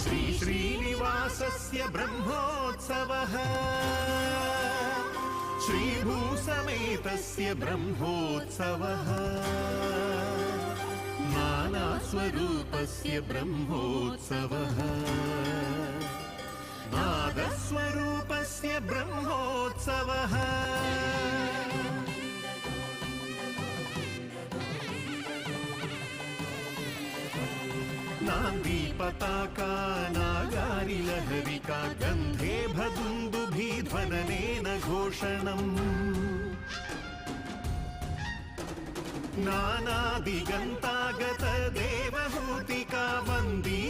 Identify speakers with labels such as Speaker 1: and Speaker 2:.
Speaker 1: श्री श्रीनिवासस्य ब्रह्मोत्सवः श्रीभूसमेतस्य ब्रह्मोत्सवः नानास्वरूपस्य ब्रह्मोत्सवः नादस्वरूपस्य ब्रह्मोत्सवः नान्दी पताका नागारिलहरिका गन्धे भदुन्दुभिध्वननेन घोषणम् नानादिगन्तागत देवहूतिका वन्दी